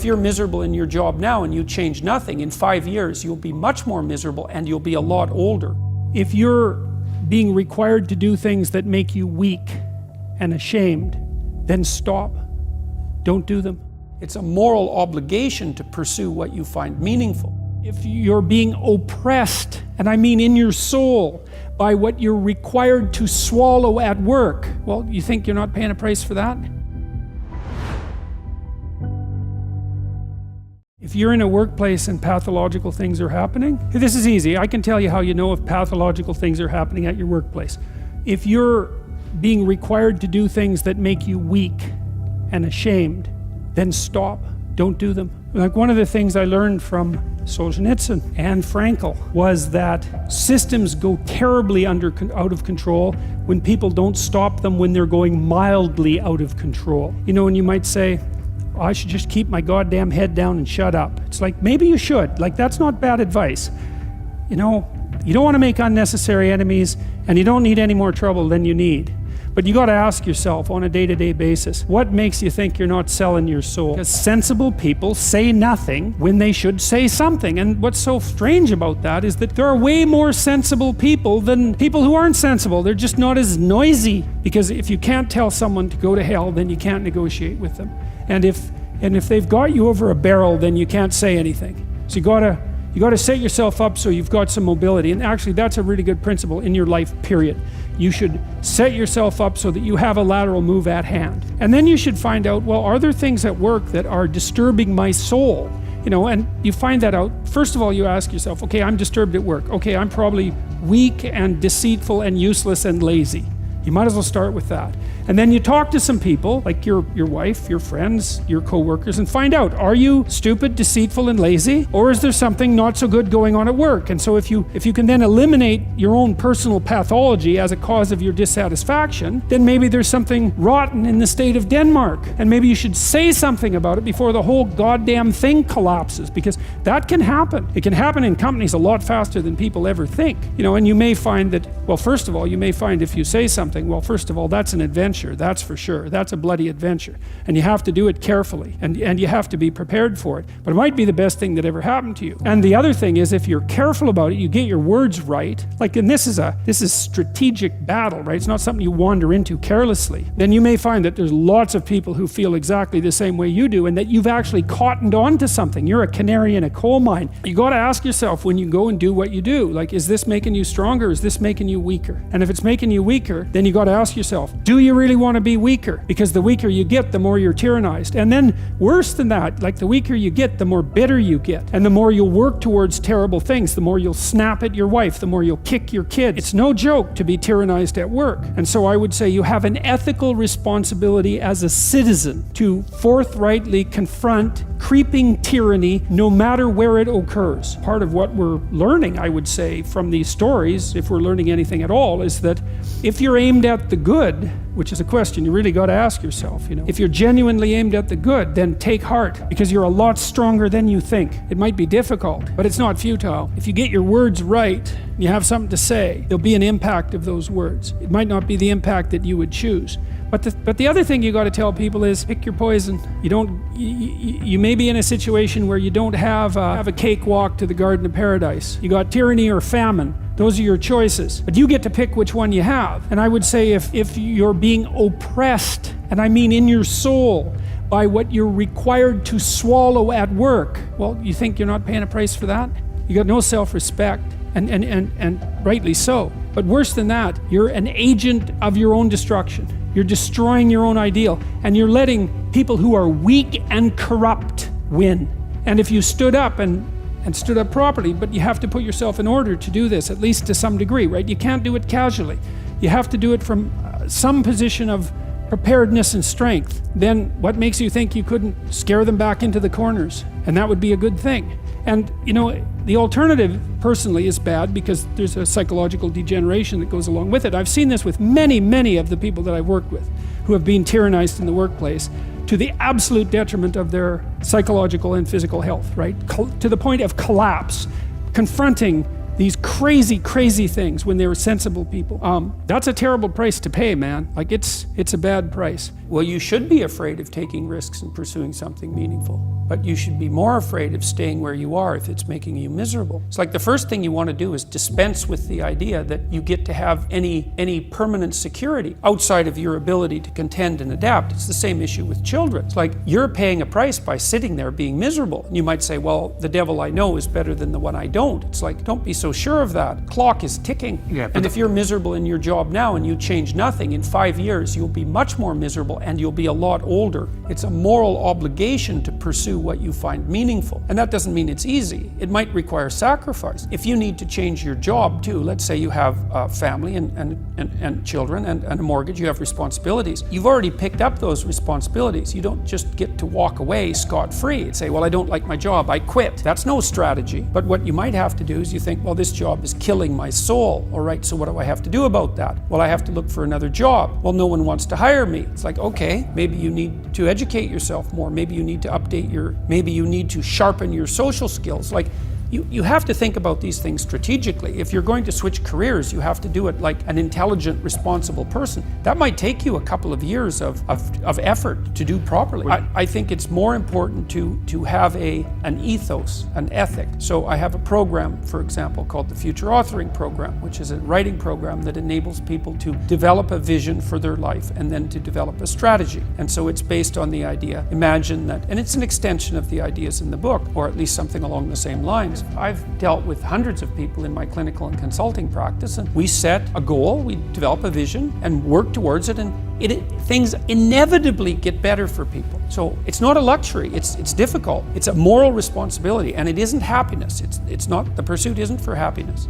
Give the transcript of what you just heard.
If you're miserable in your job now and you change nothing, in 5 years you'll be much more miserable and you'll be a lot older. If you're being required to do things that make you weak and ashamed, then stop. Don't do them. It's a moral obligation to pursue what you find meaningful. If you're being oppressed, and I mean in your soul, by what you're required to swallow at work, well, you think you're not paying a price for that? If you're in a workplace and pathological things are happening, this is easy. I can tell you how you know if pathological things are happening at your workplace. If you're being required to do things that make you weak and ashamed, then stop. Don't do them. Like one of the things I learned from Solzhenitsyn and Frankl was that systems go terribly out of control when people don't stop them when they're going mildly out of control. You know, and you might say, oh, I should just keep my goddamn head down and shut up. It's like, maybe you should. Like, that's not bad advice. You know, you don't want to make unnecessary enemies, and you don't need any more trouble than you need. But you got to ask yourself on a day-to-day basis, what makes you think you're not selling your soul? Because sensible people say nothing when they should say something. And what's so strange about that is that there are way more sensible people than people who aren't sensible. They're just not as noisy. Because if you can't tell someone to go to hell, then you can't negotiate with them. And if they've got you over a barrel, then you can't say anything. So you got to set yourself up so you've got some mobility. And actually, that's a really good principle in your life, period. You should set yourself up so that you have a lateral move at hand. And then you should find out, well, are there things at work that are disturbing my soul? You know, and you find that out. First of all, you ask yourself, okay, I'm disturbed at work. Okay, I'm probably weak and deceitful and useless and lazy. You might as well start with that. And then you talk to some people, like your wife, your friends, your co-workers, and find out, are you stupid, deceitful, and lazy? Or is there something not so good going on at work? And so if you can then eliminate your own personal pathology as a cause of your dissatisfaction, then maybe there's something rotten in the state of Denmark. And maybe you should say something about it before the whole goddamn thing collapses, because that can happen. It can happen in companies a lot faster than people ever think. You know, and you may find that, well, first of all, you may find if you say something, well, first of all, that's an adventure. That's for sure. That's a bloody adventure. And you have to do it carefully. And you have to be prepared for it. But it might be the best thing that ever happened to you. And the other thing is, if you're careful about it, you get your words right. Like, and this is strategic battle, right? It's not something you wander into carelessly. Then you may find that there's lots of people who feel exactly the same way you do, and that you've actually cottoned on to something. You're a canary in a coal mine. You got to ask yourself when you go and do what you do, like, is this making you stronger? Is this making you weaker? And if it's making you weaker, then you got to ask yourself, do you really want to be weaker? Because the weaker you get, the more you're tyrannized. And then worse than that, like the weaker you get, the more bitter you get. And the more you'll work towards terrible things, the more you'll snap at your wife, the more you'll kick your kids. It's no joke to be tyrannized at work. And so I would say you have an ethical responsibility as a citizen to forthrightly confront creeping tyranny no matter where it occurs. Part of what we're learning, I would say, from these stories, if we're learning anything at all, is that if you're aimed at the good, which is a question you really got to ask yourself, you know. If you're genuinely aimed at the good, then take heart, because you're a lot stronger than you think. It might be difficult, but it's not futile. If you get your words right, you have something to say, there'll be an impact of those words. It might not be the impact that you would choose. But the other thing you got to tell people is pick your poison. You may be in a situation where you don't have a cakewalk to the Garden of Paradise. You got tyranny or famine. Those are your choices. But you get to pick which one you have. And I would say if you're being oppressed, and I mean in your soul, by what you're required to swallow at work, well, you think you're not paying a price for that? You got no self-respect, and rightly so. But worse than that, you're an agent of your own destruction. You're destroying your own ideal, and you're letting people who are weak and corrupt win. And if you stood up and stood up properly, but you have to put yourself in order to do this, at least to some degree, right? You can't do it casually. You have to do it from some position of preparedness and strength. Then what makes you think you couldn't scare them back into the corners? And that would be a good thing. And, you know, the alternative, personally, is bad because there's a psychological degeneration that goes along with it. I've seen this with many, many of the people that I've worked with who have been tyrannized in the workplace to the absolute detriment of their psychological and physical health, right? To the point of collapse, confronting these crazy things when they were sensible people. That's a terrible price to pay, man. Like it's a bad price. Well, you should be afraid of taking risks and pursuing something meaningful, but you should be more afraid of staying where you are if it's making you miserable. It's like the first thing you want to do is dispense with the idea that you get to have any permanent security outside of your ability to contend and adapt. It's the same issue with children. It's like you're paying a price by sitting there being miserable. And you might say, well, the devil I know is better than the one I don't. It's like, don't be so sure of that. Clock is ticking. Yeah, and if you're miserable in your job now and you change nothing, in 5 years you'll be much more miserable and you'll be a lot older. It's a moral obligation to pursue what you find meaningful. And that doesn't mean it's easy. It might require sacrifice. If you need to change your job too, let's say you have a family and children and a mortgage, you have responsibilities. You've already picked up those responsibilities. You don't just get to walk away scot-free and say, well, I don't like my job, I quit. That's no strategy. But what you might have to do is you think, well, this job is killing my soul. All right, so what do I have to do about that? Well, I have to look for another job. Well, no one wants to hire me. It's like, okay, maybe you need to educate yourself more. Maybe you need to maybe you need to sharpen your social skills. Like, you have to think about these things strategically. If you're going to switch careers, you have to do it like an intelligent, responsible person. That might take you a couple of years of effort to do properly. I think it's more important to have an ethos, an ethic. So I have a program, for example, called the Future Authoring Program, which is a writing program that enables people to develop a vision for their life and then to develop a strategy. And so it's based on the idea, imagine that, and it's an extension of the ideas in the book, or at least something along the same lines. I've dealt with hundreds of people in my clinical and consulting practice, and we set a goal, we develop a vision and work towards it, and things inevitably get better for people. So it's not a luxury, it's difficult. It's a moral responsibility, and it isn't happiness. It's not, the pursuit isn't for happiness.